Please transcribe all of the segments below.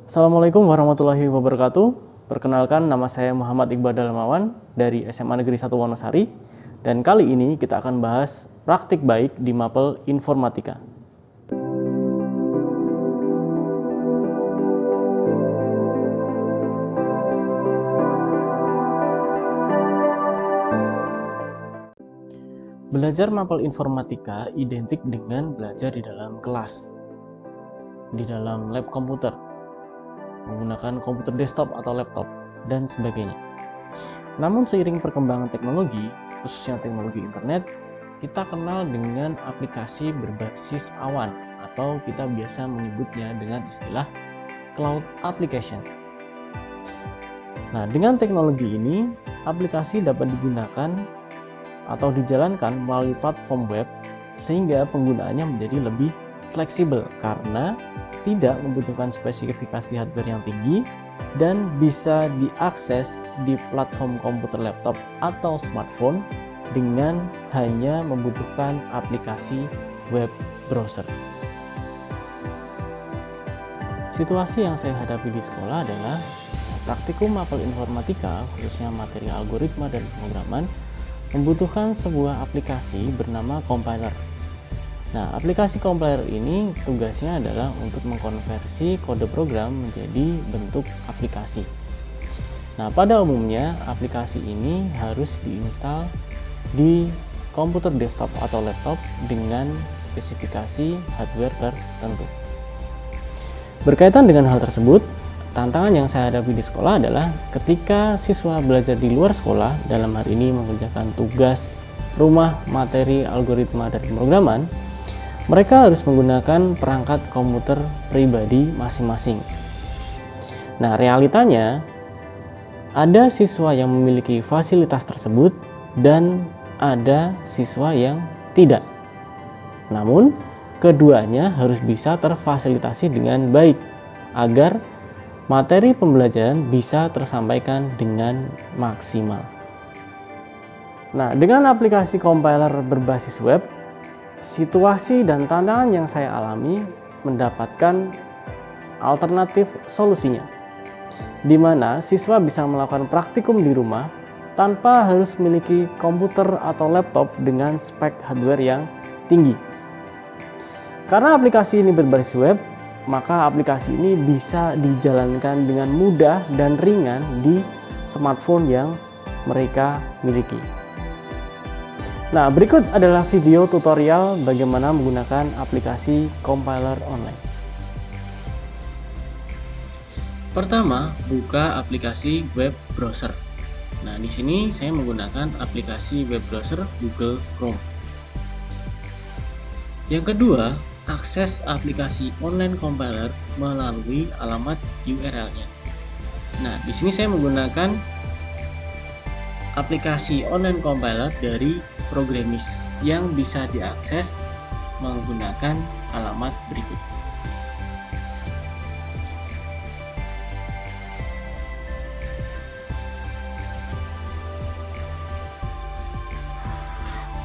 Assalamualaikum warahmatullahi wabarakatuh. Perkenalkan, nama saya Muhammad Iqbal Dalmawan dari SMA Negeri 1 Wonosari. Dan kali ini kita akan bahas praktik baik di Mapel Informatika. Belajar Mapel Informatika identik dengan belajar di dalam kelas, di dalam lab komputer, menggunakan komputer desktop atau laptop, dan sebagainya. Namun seiring perkembangan teknologi, khususnya teknologi internet, kita kenal dengan aplikasi berbasis awan atau kita biasa menyebutnya dengan istilah cloud application. Nah, dengan teknologi ini, aplikasi dapat digunakan atau dijalankan melalui platform web sehingga penggunaannya menjadi lebih fleksibel karena tidak membutuhkan spesifikasi hardware yang tinggi dan bisa diakses di platform komputer laptop atau smartphone dengan hanya membutuhkan aplikasi web browser. Situasi yang saya hadapi di sekolah adalah praktikum Mapel Informatika, khususnya materi algoritma dan pemrograman, membutuhkan sebuah aplikasi bernama compiler. Nah, aplikasi compiler ini tugasnya adalah untuk mengkonversi kode program menjadi bentuk aplikasi. Nah, pada umumnya aplikasi ini harus diinstal di komputer desktop atau laptop dengan spesifikasi hardware tertentu. Berkaitan dengan hal tersebut, tantangan yang saya hadapi di sekolah adalah ketika siswa belajar di luar sekolah, dalam hal ini mengerjakan tugas rumah materi algoritma dan pemrograman, mereka harus menggunakan perangkat komputer pribadi masing-masing. Nah, realitanya ada siswa yang memiliki fasilitas tersebut dan ada siswa yang tidak. Namun, keduanya harus bisa terfasilitasi dengan baik agar materi pembelajaran bisa tersampaikan dengan maksimal. Nah, dengan aplikasi compiler berbasis web, situasi dan tantangan yang saya alami mendapatkan alternatif solusinya, di mana siswa bisa melakukan praktikum di rumah tanpa harus memiliki komputer atau laptop dengan spek hardware yang tinggi. Karena aplikasi ini berbasis web, maka aplikasi ini bisa dijalankan dengan mudah dan ringan di smartphone yang mereka miliki. Nah, berikut adalah video tutorial bagaimana menggunakan aplikasi compiler online. Pertama, buka aplikasi web browser. Nah, di sini saya menggunakan aplikasi web browser Google Chrome. Yang kedua, akses aplikasi online compiler melalui alamat URL-nya. Nah, di sini saya menggunakan aplikasi online compiler dari Programmis yang bisa diakses menggunakan alamat berikut.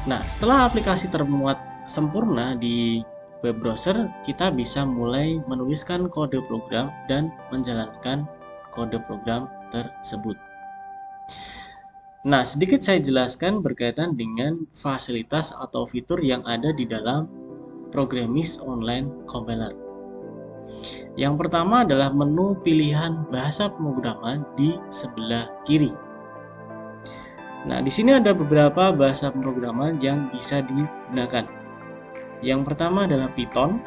Nah, setelah aplikasi termuat sempurna di web browser, kita bisa mulai menuliskan kode program dan menjalankan kode program tersebut. Nah, sedikit saya jelaskan berkaitan dengan fasilitas atau fitur yang ada di dalam Programmis Online Compiler. Yang pertama adalah menu pilihan bahasa pemrograman di sebelah kiri. Nah, di sini ada beberapa bahasa pemrograman yang bisa digunakan. Yang pertama adalah Python,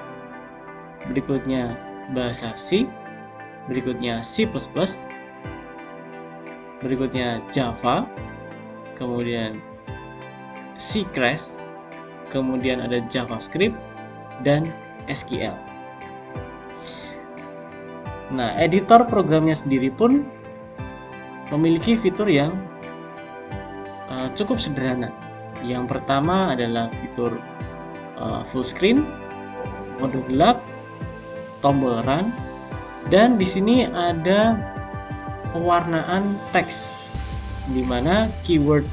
berikutnya bahasa C, berikutnya C++, berikutnya Java, kemudian C#, kemudian ada JavaScript, dan SQL. Nah, editor programnya sendiri pun memiliki fitur yang cukup sederhana. Yang pertama adalah fitur full screen, mode gelap, tombol run, dan di sini ada pewarnaan teks, di mana keyword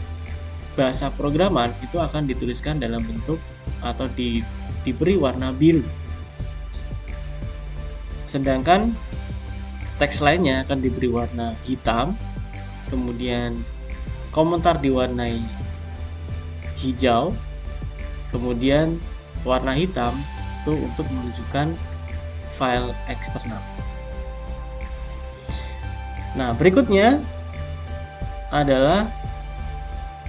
bahasa programan itu akan dituliskan dalam bentuk atau diberi warna biru. Sedangkan teks lainnya akan diberi warna hitam, kemudian komentar diwarnai hijau, kemudian warna hitam itu untuk menunjukkan file eksternal. Nah, berikutnya adalah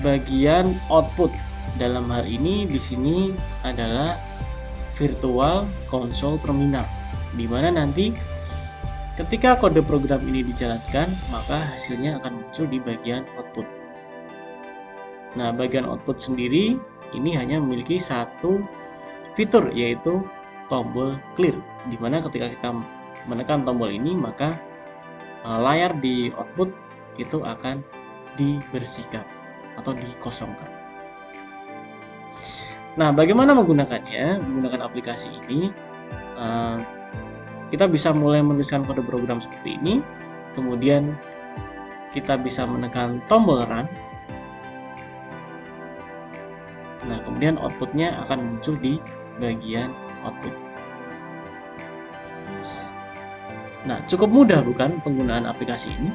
bagian output. Dalam hal ini di sini adalah virtual console terminal, di mana nanti ketika kode program ini dijalankan, maka hasilnya akan muncul di bagian output. Nah, bagian output sendiri ini hanya memiliki satu fitur, yaitu tombol clear, di mana ketika kita menekan tombol ini, maka layar di output itu akan dibersihkan atau dikosongkan. Nah, bagaimana menggunakannya? Menggunakan aplikasi ini, kita bisa mulai menuliskan kode program seperti ini, kemudian kita bisa menekan tombol run. Nah, kemudian outputnya akan muncul di bagian output. Nah, cukup mudah bukan penggunaan aplikasi ini?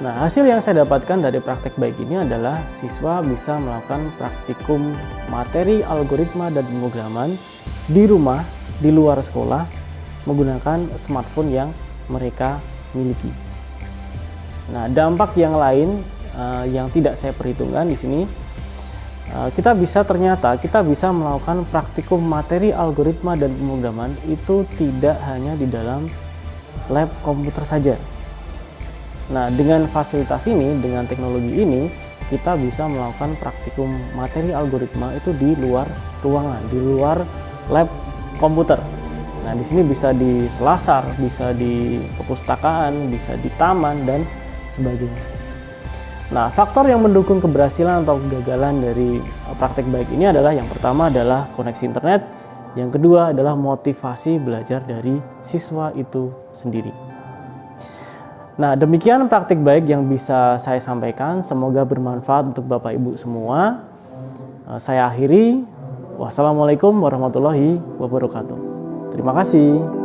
Nah, hasil yang saya dapatkan dari praktek baik ini adalah siswa bisa melakukan praktikum materi algoritma dan pemrograman di rumah, di luar sekolah, menggunakan smartphone yang mereka miliki. Nah, dampak yang lain yang tidak saya perhitungkan di sini, kita bisa melakukan praktikum materi algoritma dan pemrograman itu tidak hanya di dalam lab komputer saja. Nah, dengan fasilitas ini, dengan teknologi ini, kita bisa melakukan praktikum materi algoritma itu di luar ruangan, di luar lab komputer. Nah, di sini bisa di selasar, bisa di perpustakaan, bisa di taman, dan sebagainya. Nah, faktor yang mendukung keberhasilan atau kegagalan dari praktek baik ini adalah yang pertama adalah koneksi internet, yang kedua adalah motivasi belajar dari siswa itu sendiri. Nah, demikian praktik baik yang bisa saya sampaikan. Semoga bermanfaat untuk Bapak Ibu semua. Saya akhiri. Wassalamualaikum warahmatullahi wabarakatuh. Terima kasih.